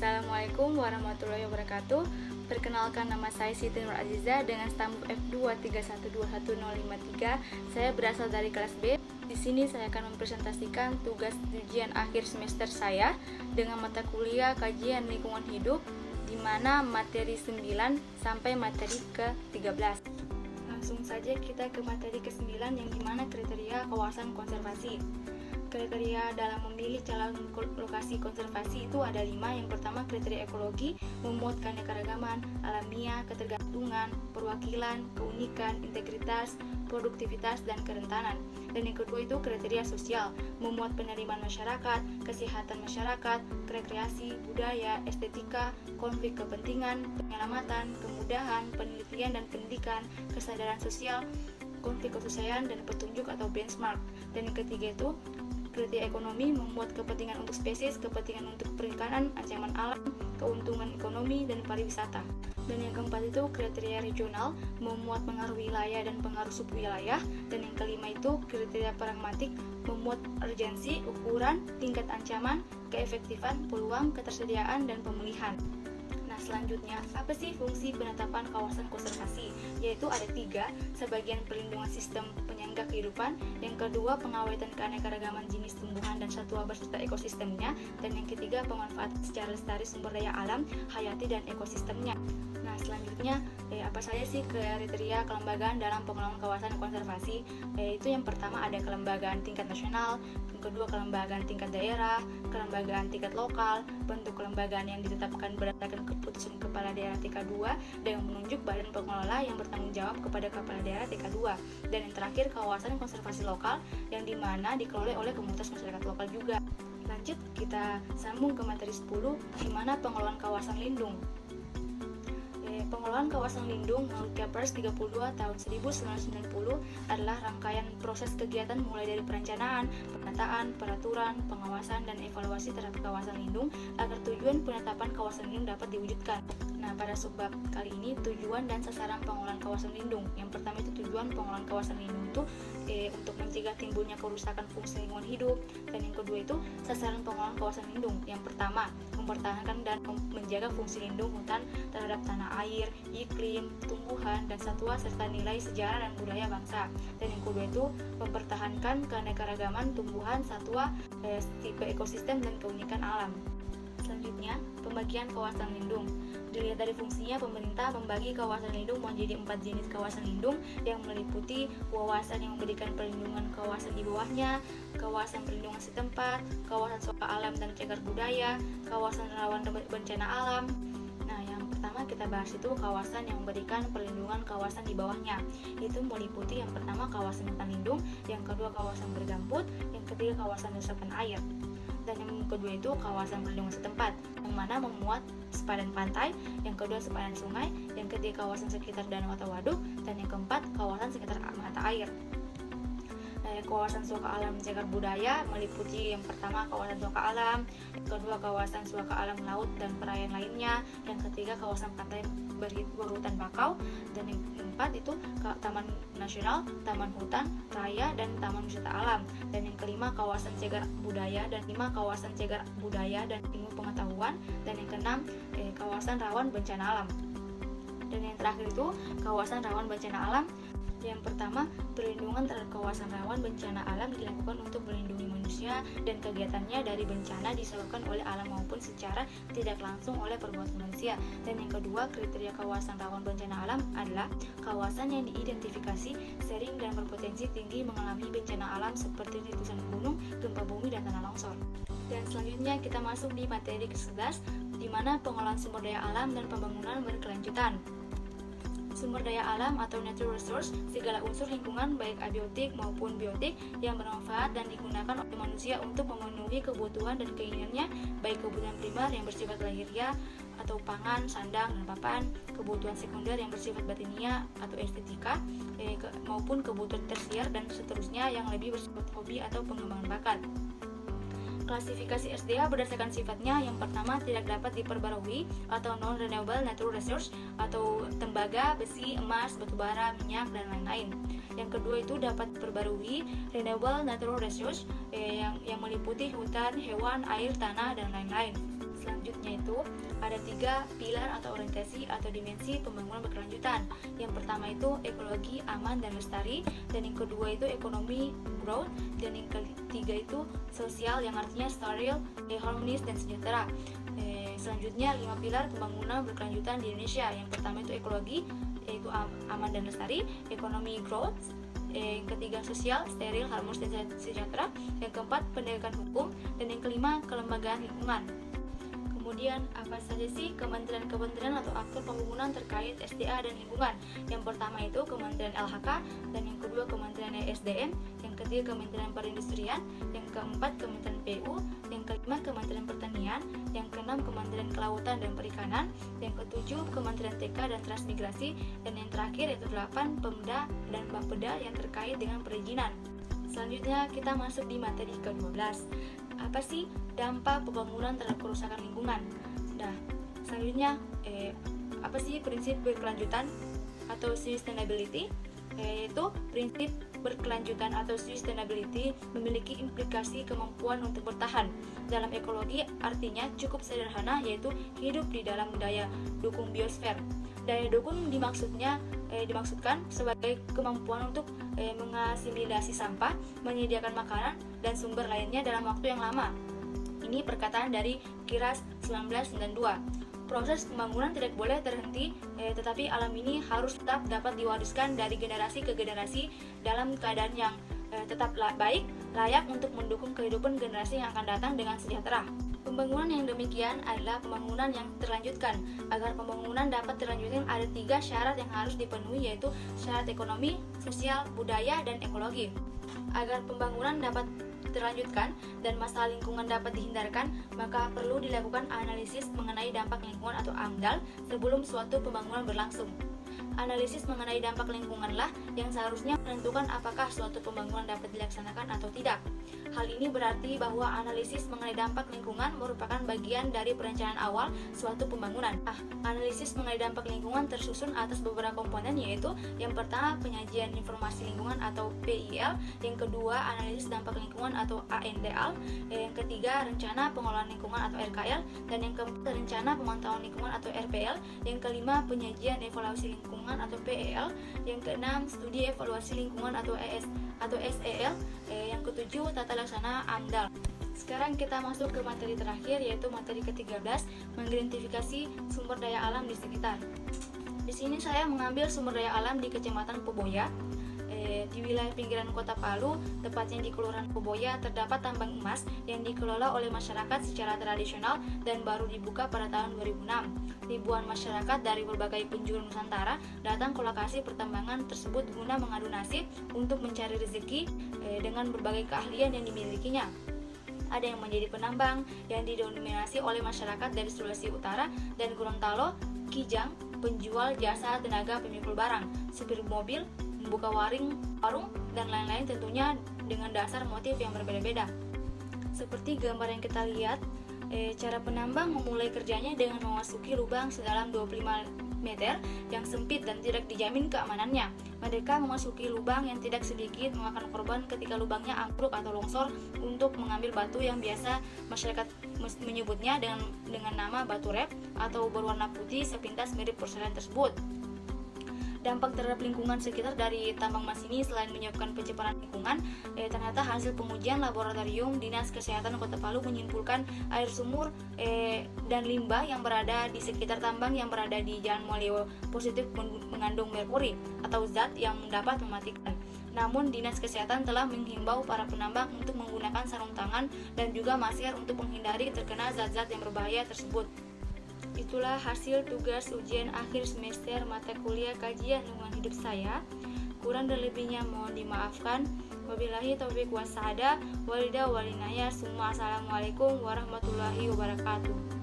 Assalamualaikum warahmatullahi wabarakatuh. Perkenalkan, nama saya Siti Nur Aziza dengan stamp F2 3121053. Saya berasal dari kelas B. Di sini saya akan mempresentasikan tugas ujian akhir semester saya dengan mata kuliah kajian lingkungan hidup, di mana materi 9 sampai materi ke-13. Langsung saja kita ke materi ke-9 yang dimana kriteria kawasan konservasi. Kriteria dalam memilih calon lokasi konservasi itu ada 5. Yang pertama, kriteria ekologi, memuat keanekaragaman alamiah, ketergantungan, perwakilan, keunikan, integritas, produktivitas, dan kerentanan. Dan yang kedua itu kriteria sosial, memuat penerimaan masyarakat, kesehatan masyarakat, rekreasi, budaya, estetika, konflik kepentingan, penyelamatan, kemudahan, penelitian dan pendidikan, kesadaran sosial, konflik kesusahan, dan petunjuk atau benchmark. Dan yang ketiga itu kriteria ekonomi, memuat kepentingan untuk spesies, kepentingan untuk perikanan, ancaman alam, keuntungan ekonomi, dan pariwisata. Dan yang keempat itu kriteria regional, memuat pengaruh wilayah dan pengaruh subwilayah. Dan yang kelima itu kriteria pragmatik, memuat urgensi, ukuran, tingkat ancaman, keefektifan, peluang, ketersediaan, dan pemulihan. Nah, selanjutnya, apa sih fungsi penetapan kawasan konservasi? Yaitu ada 3, sebagian perlindungan sistem penyangga kehidupan, yang kedua pengawetan keanekaragaman jenis tumbuhan dan satwa beserta ekosistemnya, dan yang ketiga pemanfaatan secara lestari sumber daya alam, hayati dan ekosistemnya. Nah, selanjutnya, apa saja sih kriteria kelembagaan dalam pengelolaan kawasan konservasi? Yaitu yang pertama ada kelembagaan tingkat nasional, yang kedua kelembagaan tingkat daerah, kelembagaan tingkat lokal, bentuk kelembagaan yang ditetapkan berdasarkan keputusan kepala daerah tingkat 2 dengan menunjuk badan pengelola yang bertanggung jawab kepada kepala daerah tingkat 2. Dan yang terakhir kawasan konservasi lokal yang dimana dikelola oleh komunitas masyarakat lokal juga. Lanjut, kita sambung ke materi 10, di mana pengelolaan kawasan lindung. Pengelolaan kawasan lindung menurut Kepres 32 tahun 1990 adalah rangkaian proses kegiatan mulai dari perencanaan, penataan, peraturan, pengawasan, dan evaluasi terhadap kawasan lindung agar tujuan penetapan kawasan lindung dapat diwujudkan. Nah, pada subbab kali ini tujuan dan sasaran pengelolaan kawasan lindung. Yang pertama itu tujuan pengelolaan kawasan lindung itu untuk mencegah timbulnya kerusakan fungsi lingkungan hidup, dan yang kedua itu sasaran pengelolaan kawasan lindung. Yang pertama, mempertahankan dan menjaga fungsi lindung hutan terhadap tanah air, iklim, tumbuhan, dan satwa serta nilai sejarah dan budaya bangsa. Dan yang kedua itu mempertahankan keanekaragaman tumbuhan, satwa, tipe ekosistem, dan keunikan alam. Selanjutnya, pembagian kawasan lindung. Dilihat dari fungsinya, pemerintah membagi kawasan lindung menjadi 4 jenis kawasan lindung yang meliputi kawasan yang memberikan perlindungan kawasan di bawahnya, kawasan perlindungan setempat, kawasan suaka alam dan cagar budaya, kawasan rawan bencana alam. Nah, yang pertama kita bahas itu kawasan yang memberikan perlindungan kawasan di bawahnya. Itu meliputi yang pertama kawasan hutan lindung, yang kedua kawasan bergambut, yang ketiga kawasan resapan air. Dan yang kedua itu kawasan perlindungan setempat, yang mana memuat sepadan pantai, yang kedua sepadan sungai, yang ketiga kawasan sekitar danau atau waduk, dan yang keempat kawasan sekitar mata air. Kawasan suaka alam cagar budaya meliputi yang pertama kawasan suaka alam, yang kedua kawasan suaka alam laut dan perairan lainnya, yang ketiga kawasan pantai berhutan bakau, dan yang keempat itu taman nasional, taman hutan raya, dan taman wisata alam. Dan yang kelima kawasan cagar budaya dan ilmu pengetahuan, dan yang keenam kawasan rawan bencana alam. Dan yang terakhir itu kawasan rawan bencana alam. Yang pertama, perlindungan terhadap kawasan rawan bencana alam dilakukan untuk melindungi manusia dan kegiatannya dari bencana disebabkan oleh alam maupun secara tidak langsung oleh perbuatan manusia. Dan yang kedua, kriteria kawasan rawan bencana alam adalah kawasan yang diidentifikasi sering dan berpotensi tinggi mengalami bencana alam seperti letusan gunung, gempa bumi, dan tanah longsor. Dan selanjutnya kita masuk di materi ke-11, di mana pengelolaan sumber daya alam dan pembangunan berkelanjutan. Sumber daya alam atau natural resource, segala unsur lingkungan baik abiotik maupun biotik yang bermanfaat dan digunakan oleh manusia untuk memenuhi kebutuhan dan keinginannya, baik kebutuhan primer yang bersifat lahiriah atau pangan, sandang, dan papan, kebutuhan sekunder yang bersifat batinia atau estetika, maupun kebutuhan tersier dan seterusnya yang lebih bersifat hobi atau pengembangan bakat. Klasifikasi SDA berdasarkan sifatnya. Yang pertama, tidak dapat diperbarui atau non-renewable natural resource atau tembaga, besi, emas, batubara, minyak, dan lain-lain. Yang kedua itu dapat diperbarui renewable natural resource yang meliputi hutan, hewan, air, tanah, dan lain-lain. Selanjutnya itu ada 3 pilar atau orientasi atau dimensi pembangunan berkelanjutan. Yang pertama itu ekologi, aman dan lestari, dan yang kedua itu ekonomi, growth, dan yang ketiga itu sosial yang artinya steril, harmonis dan sejahtera. Selanjutnya 5 pilar pembangunan berkelanjutan di Indonesia. Yang pertama itu ekologi, yaitu aman dan lestari, ekonomi, growth, yang ketiga sosial, steril, harmonis dan sejahtera, yang keempat penegakan hukum, dan yang kelima kelembagaan lingkungan. Kemudian apa saja sih kementerian-kementerian atau aktor pembangunan terkait SDA dan lingkungan? Yang pertama itu Kementerian LHK, dan yang kedua Kementerian SDM, yang ketiga Kementerian Perindustrian, yang keempat Kementerian PU, yang kelima Kementerian Pertanian, yang keenam Kementerian Kelautan dan Perikanan, yang ketujuh Kementerian TK dan Transmigrasi, dan yang terakhir yaitu 8 Pemda dan Bapeda yang terkait dengan perizinan. Selanjutnya kita masuk di materi ke-12. Apa sih dampak pembangunan terhadap kerusakan lingkungan? Nah, selanjutnya apa sih prinsip berkelanjutan atau sustainability? Yaitu prinsip berkelanjutan atau sustainability memiliki implikasi kemampuan untuk bertahan. Dalam ekologi artinya cukup sederhana, yaitu hidup di dalam daya dukung biosfer. Daya dukung dimaksudkan sebagai kemampuan untuk mengasimilasi sampah, menyediakan makanan dan sumber lainnya dalam waktu yang lama. Ini perkataan dari Kiras 1992. Proses pembangunan tidak boleh terhenti, tetapi alam ini harus tetap dapat diwariskan dari generasi ke generasi dalam keadaan yang tetap baik, layak untuk mendukung kehidupan generasi yang akan datang dengan sejahtera. Pembangunan yang demikian adalah pembangunan yang terlanjutkan. Agar pembangunan dapat terlanjutkan ada 3 syarat yang harus dipenuhi, yaitu syarat ekonomi, sosial, budaya, dan ekologi. Agar pembangunan dapat terlanjutkan dan masalah lingkungan dapat dihindarkan, maka perlu dilakukan analisis mengenai dampak lingkungan atau AMDAL sebelum suatu pembangunan berlangsung. Analisis mengenai dampak lingkunganlah yang seharusnya menentukan apakah suatu pembangunan dapat dilaksanakan atau tidak. Hal ini berarti bahwa analisis mengenai dampak lingkungan merupakan bagian dari perencanaan awal suatu pembangunan. Analisis mengenai dampak lingkungan tersusun atas beberapa komponen, yaitu yang pertama penyajian informasi lingkungan atau PIL, yang kedua analisis dampak lingkungan atau ANDL, yang ketiga rencana pengelolaan lingkungan atau RKL, dan yang keempat rencana pemantauan lingkungan atau RPL, yang kelima penyajian evaluasi lingkungan atau PEL, yang keenam studi evaluasi lingkungan atau SEL, yang ketujuh tata laksana AMDAL. Sekarang kita masuk ke materi terakhir, yaitu materi ke-13, mengidentifikasi sumber daya alam di sekitar. Di sini saya mengambil sumber daya alam di Kecamatan Poboya. Di wilayah pinggiran kota Palu, tepatnya di Kelurahan Poboya, terdapat tambang emas yang dikelola oleh masyarakat secara tradisional dan baru dibuka pada tahun 2006. Ribuan masyarakat dari berbagai penjuru Nusantara datang ke lokasi pertambangan tersebut guna mengadu nasib untuk mencari rezeki dengan berbagai keahlian yang dimilikinya. Ada yang menjadi penambang yang didominasi oleh masyarakat dari Sulawesi Utara dan Gorontalo, kijang, penjual jasa tenaga pemikul barang, supir mobil, membuka warung, dan lain-lain, tentunya dengan dasar motif yang berbeda-beda. Seperti gambar yang kita lihat, cara penambang memulai kerjanya dengan memasuki lubang sedalam 25 meter yang sempit dan tidak dijamin keamanannya. Mereka memasuki lubang yang tidak sedikit memakan korban ketika lubangnya ambruk atau longsor untuk mengambil batu yang biasa masyarakat menyebutnya dengan nama batu rep atau berwarna putih sepintas mirip porselen tersebut. Dampak terhadap lingkungan sekitar dari tambang emas ini selain menyebabkan pencemaran lingkungan, ternyata hasil pengujian laboratorium Dinas Kesehatan Kota Palu menyimpulkan air sumur dan limbah yang berada di sekitar tambang yang berada di Jalan Mualio positif mengandung merkuri atau zat yang dapat mematikan. Namun Dinas Kesehatan telah menghimbau para penambang untuk menggunakan sarung tangan dan juga masker untuk menghindari terkena zat-zat yang berbahaya tersebut. Itulah hasil tugas ujian akhir semester mata kuliah kajian lingkungan hidup saya. Kurang dan lebihnya mohon dimaafkan. Wabillahi taufiq wassadah. Walidah walinaya. Assalamualaikum warahmatullahi wabarakatuh.